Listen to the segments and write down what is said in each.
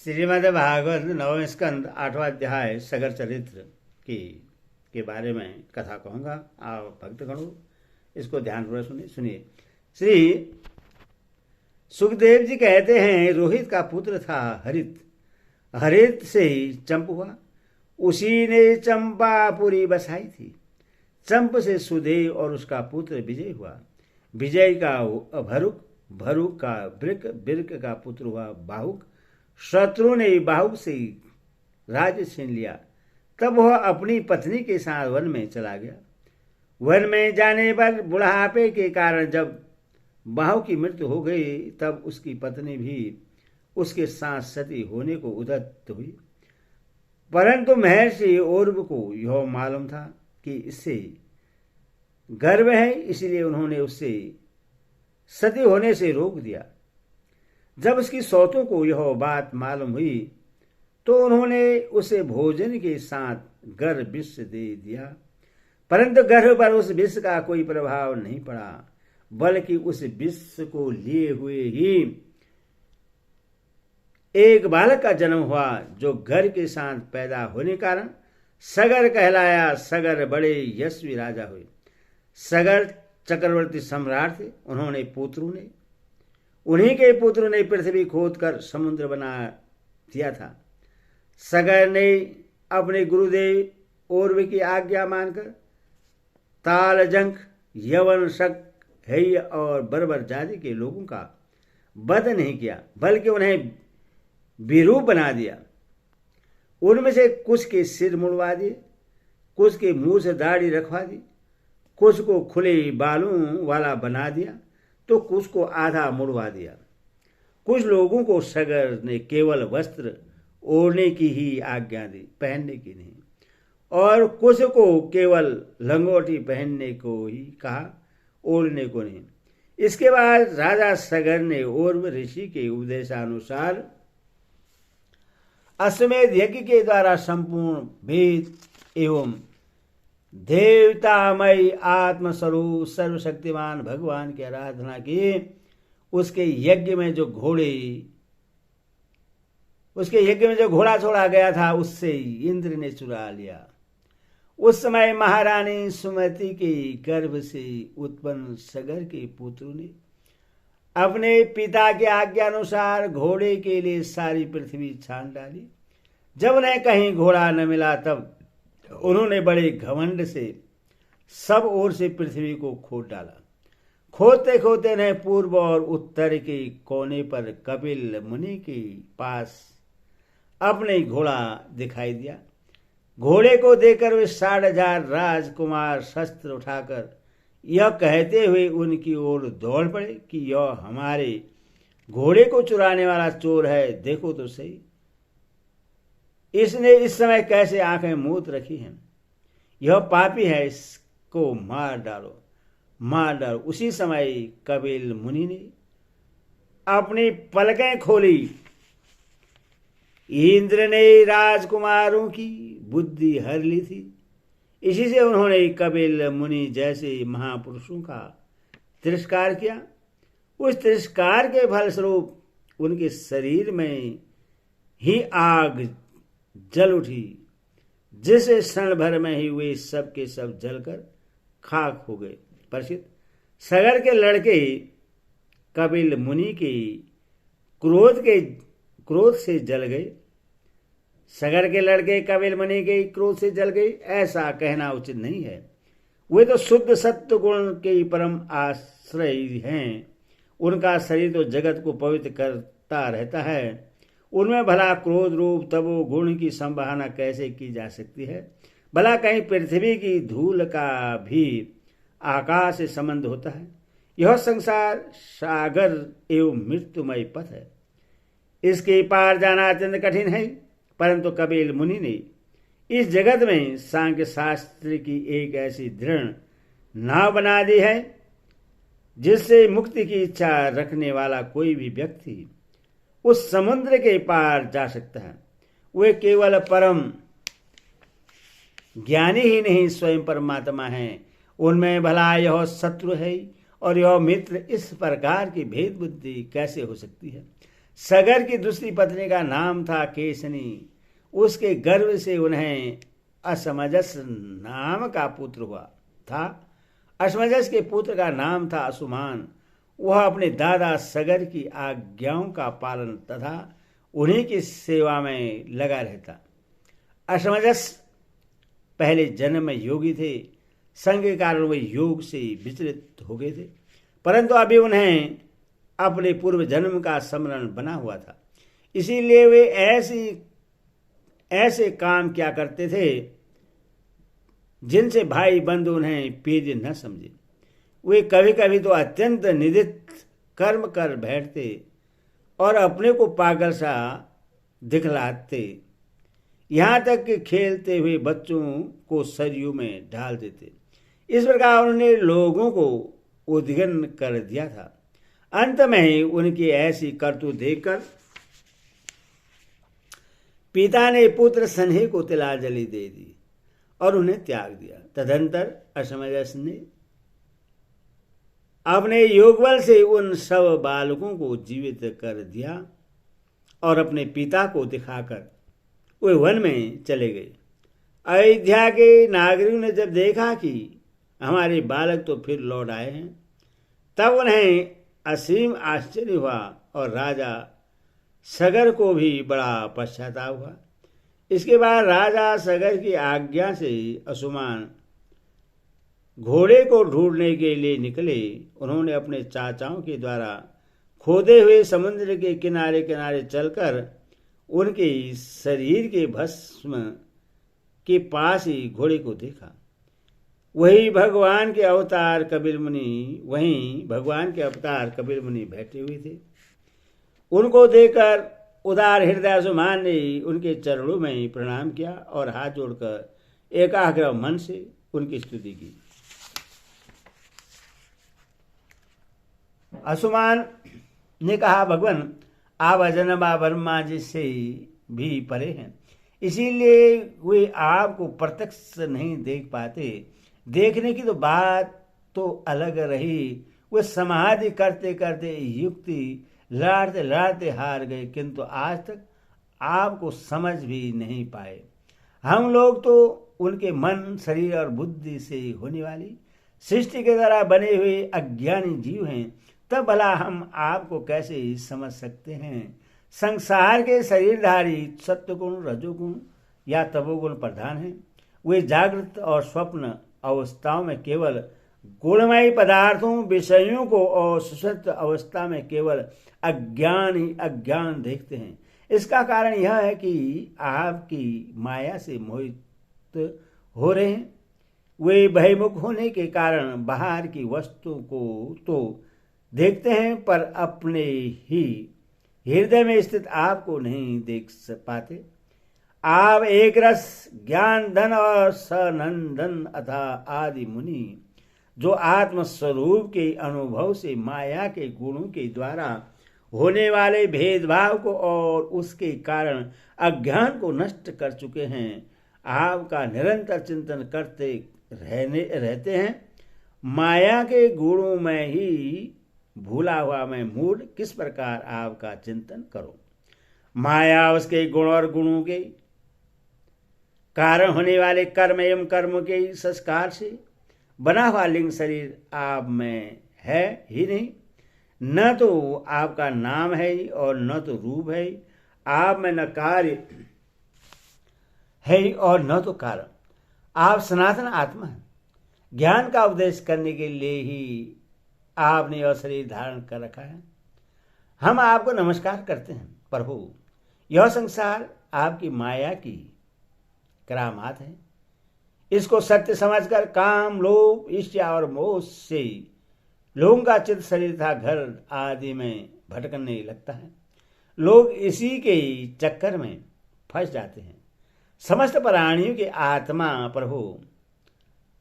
श्रीमद् भागवत नवम स्कंद 8वां अध्याय सगर चरित्र के बारे में कथा कहूँगा। आप भक्तगणों इसको ध्यानपूर्वक सुनिए। श्री सुखदेव जी कहते हैं, रोहित का पुत्र था हरित, हरित से ही चंप हुआ, उसी ने चंपापुरी बसाई थी। चंप से सुदेव और उसका पुत्र विजय हुआ, विजय का भरुक, भरुक का वृक, वृक का पुत्र हुआ बाहुक। शत्रु ने बाहुक से राज्य छीन लिया। तब वह अपनी पत्नी के साथ वन में चला गया। वन में जाने पर बुढ़ापे के कारण जब बाहुक की मृत्यु हो गई, तब उसकी पत्नी भी उसके साथ सती होने को उद्यत हुई। परंतु महर्षि औरव को यह मालूम था कि इससे गर्व है, इसलिए उन्होंने उससे सती होने से रोक दिया। जब उसकी सौतों को यह बात मालूम हुई तो उन्होंने उसे भोजन के साथ गर्भ विष दे दिया, परंतु गर्भ पर उस विष का कोई प्रभाव नहीं पड़ा, बल्कि उस विष को लिए हुए ही एक बालक का जन्म हुआ, जो घर के साथ पैदा होने कारण सगर कहलाया। सगर बड़े यशस्वी राजा हुए। सगर चक्रवर्ती सम्राट थे। उन्हीं के पुत्र ने पृथ्वी खोदकर समुद्र बना दिया था। सगर ने अपने गुरुदेव औरव की आज्ञा मानकर तालजंक, यवन, शक, हेय और बर्बर जाति के लोगों का वध नहीं किया, बल्कि उन्हें विरूप बना दिया। उनमें से कुछ के सिर मुड़वा दिए, कुछ के मुंह से दाढ़ी रखवा दी, कुछ को खुले बालों वाला बना दिया, तो कुछ को आधा मुड़वा दिया। कुछ लोगों को सगर ने केवल वस्त्र ओढ़ने की ही आज्ञा दी, पहनने की नहीं, और कुछ को केवल लंगोटी पहनने को ही कहा, ओढ़ने को नहीं। इसके बाद राजा सगर ने औरव ऋषि के उपदेशानुसार अश्वमेध यज्ञ के द्वारा संपूर्ण वेद एवं देवतामय आत्मस्वरूप सर्वशक्तिमान भगवान की आराधना की। उसके यज्ञ में जो घोड़ा छोड़ा गया था, उससे इंद्र ने चुरा लिया। उस समय महारानी सुमति के गर्भ से उत्पन्न सगर के पुत्र ने अपने पिता के आज्ञा अनुसार घोड़े के लिए सारी पृथ्वी छान डाली। जब उन्हें कहीं घोड़ा न मिला, तब उन्होंने बड़े घमंड से सब ओर से पृथ्वी को खोद डाला। खोदते खोदते उन्हें पूर्व और उत्तर के कोने पर कपिल मुनि के पास अपने घोड़ा दिखाई दिया। घोड़े को देखकर वे 60,000 राजकुमार शस्त्र उठाकर यह कहते हुए उनकी ओर दौड़ पड़े कि यह हमारे घोड़े को चुराने वाला चोर है, देखो तो सही, इसने इस समय कैसे आंखें मूत रखी हैं। यह पापी है, इसको मार डालो, मार डालो। उसी समय कपिल मुनि ने अपनी पलकें खोली। इंद्र ने राजकुमारों की बुद्धि हर ली थी। इसी से उन्होंने कपिल मुनि जैसे महापुरुषों का तिरस्कार किया। उस तिरस्कार के फलस्वरूप उनके शरीर में ही आग जल उठी, जिसे क्षण भर में ही वे सब के सब जलकर खाक हो गए। परिचित सगर के लड़के कपिल मुनि के क्रोध से जल गए। सगर के लड़के कपिल मुनि के क्रोध से जल गए, ऐसा कहना उचित नहीं है। वे तो शुद्ध सत्व गुण के परम आश्रय हैं। उनका शरीर तो जगत को पवित्र करता रहता है। उनमें भला क्रोध रूप तमो गुण की संभावना कैसे की जा सकती है? भला कहीं पृथ्वी की धूल का भी आकाश से संबंध होता है? यह संसार सागर एवं मृत्युमय पथ है, इसके पार जाना अत्यंत कठिन है। परंतु कपिल मुनि ने इस जगत में सांख्य शास्त्र की एक ऐसी दृढ़ नाव बना दी है, जिससे मुक्ति की इच्छा रखने वाला कोई भी व्यक्ति उस समुद्र के पार जा सकता है। वे केवल परम ज्ञानी ही नहीं, स्वयं परमात्मा हैं। उनमें भला यह शत्रु है और यह मित्र, इस प्रकार की भेद बुद्धि कैसे हो सकती है? सगर की दूसरी पत्नी का नाम था केसनी। उसके गर्भ से उन्हें असमजस नाम का पुत्र हुआ था। असमजस के पुत्र का नाम था असुमान। वह अपने दादा सगर की आज्ञाओं का पालन तथा उन्हीं की सेवा में लगा रहता। असमजस पहले जन्म में योगी थे। संग के कारण वे योग से विचलित हो गए थे, परंतु अभी उन्हें अपने पूर्व जन्म का स्मरण बना हुआ था। इसीलिए वे ऐसे काम क्या करते थे जिनसे भाई बंधु उन्हें पीड़ न समझे। वे कभी कभी तो अत्यंत निदित कर्म कर बैठते और अपने को पागल सा दिखलाते, यहाँ तक कि खेलते हुए बच्चों को सरयू में डाल देते। इस प्रकार उन्होंने लोगों को उद्विग्न कर दिया था। अंत में ही उनकी ऐसी करतूत देखकर पिता ने पुत्र स्नेह को तिलांजलि दे दी और उन्हें त्याग दिया। तदंतर असमजस ने अपने योगबल से उन सब बालकों को जीवित कर दिया और अपने पिता को दिखाकर वे वन में चले गए। अयोध्या के नागरिकों ने जब देखा कि हमारे बालक तो फिर लौट आए हैं, तब उन्हें असीम आश्चर्य हुआ और राजा सगर को भी बड़ा पश्चाताप हुआ। इसके बाद राजा सगर की आज्ञा से असुमान घोड़े को ढूंढने के लिए निकले। उन्होंने अपने चाचाओं के द्वारा खोदे हुए समुद्र के किनारे किनारे चलकर उनके शरीर के भस्म के पास ही घोड़े को देखा। वहीं भगवान के अवतार कपिल मुनि बैठे हुए थे। उनको देखकर उदार हृदय असुमान ने उनके चरणों में प्रणाम किया और हाथ जोड़कर एकाग्र मन से उनकी स्तुति की। असुमान ने कहा, भगवान आप अजन्मा ब्रह्मा जी से भी परे हैं, इसीलिए वे आपको प्रत्यक्ष नहीं देख पाते। देखने की तो बात तो अलग रही, वे समाधि करते करते युक्ति लड़ते लड़ते हार गए, किंतु आज तक आपको समझ भी नहीं पाए। हम लोग तो उनके मन, शरीर और बुद्धि से होने वाली सृष्टि के द्वारा बने हुए अज्ञानी जीव हैं, तब भला हम आपको कैसे समझ सकते हैं। संसार के शरीरधारी सत्वगुण, रजोगुण या तमोगुण प्रधान हैं। वे जागृत और स्वप्न अवस्थाओं में केवल गुणमयी पदार्थों, विषयों को और सुषुप्त अवस्था में केवल अज्ञान ही अज्ञान देखते हैं। इसका कारण यह है कि आपकी माया से मोहित हो रहे हैं। वे बहिर्मुख होने के कारण बाहर की वस्तु को तो देखते हैं, पर अपने ही हृदय में स्थित आपको नहीं देख पाते। आप एक रस, ज्ञान धन और सनंदन अथा आदि मुनि, जो आत्मस्वरूप के अनुभव से माया के गुणों के द्वारा होने वाले भेदभाव को और उसके कारण अज्ञान को नष्ट कर चुके हैं, आपका निरंतर चिंतन करते रहते हैं। माया के गुणों में ही भूला हुआ मैं मूढ़ किस प्रकार आपका चिंतन करूं। माया उसके गुण और गुणों के कारण होने वाले कर्म एवं कर्म के संस्कार से बना हुआ लिंग शरीर आप में है ही नहीं। न तो आपका नाम है और न तो रूप है। आप में न कार्य है और न तो कारण। आप सनातन आत्मा हैं। ज्ञान का उपदेश करने के लिए ही आपने यह शरीर धारण कर रखा है। हम आपको नमस्कार करते हैं प्रभु। यह संसार आपकी माया की करामात है। इसको सत्य समझकर काम, लोभ, ईर्ष्या और मोह से लोगों का चित्त शरीर तथा घर आदि में भटकने लगता है। लोग इसी के चक्कर में फंस जाते हैं। समस्त प्राणियों के आत्मा प्रभु,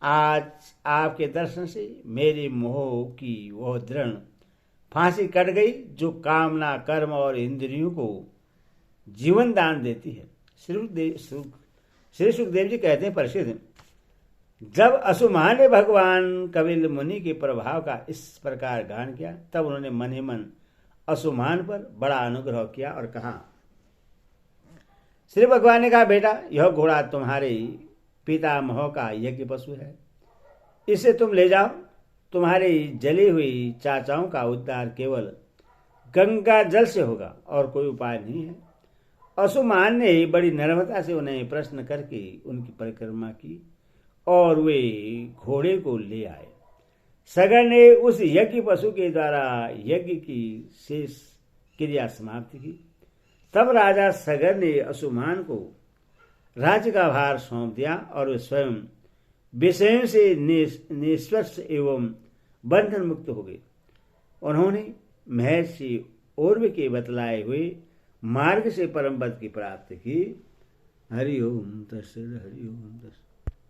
आज आपके दर्शन से मेरे मोह की वह दृढ़ फांसी कट गई जो कामना, कर्म और इंद्रियों को जीवन दान देती है। श्री सुखदेव जी कहते हैं, परिषद, जब असुमान ने भगवान कपिल मुनि के प्रभाव का इस प्रकार गान किया, तब उन्होंने मन ही मन असुमान पर बड़ा अनुग्रह किया और कहा, श्री भगवान ने कहा, बेटा यह घोड़ा तुम्हारे पितामह का यज्ञ पशु है, इसे तुम ले जाओ। तुम्हारे जली हुई चाचाओं का उद्धार केवल गंगा जल से होगा और कोई उपाय नहीं है। असुमान ने बड़ी नम्रता से उन्हें प्रश्न करके उनकी परिक्रमा की और वे घोड़े को ले आए। सगर ने उस यज्ञ पशु के द्वारा यज्ञ की शेष क्रिया समाप्त की। तब राजा सगर ने असुमान को राज्य का भार सौंप दिया और वे स्वयं विषयों से निष्वत्स एवं बंधन मुक्त हो गए। उन्होंने महर्षि उर्व के बतलाए हुए मार्ग से परम पद की प्राप्ति की। हरि ओम तत्सत, हरि ओम तत्सत।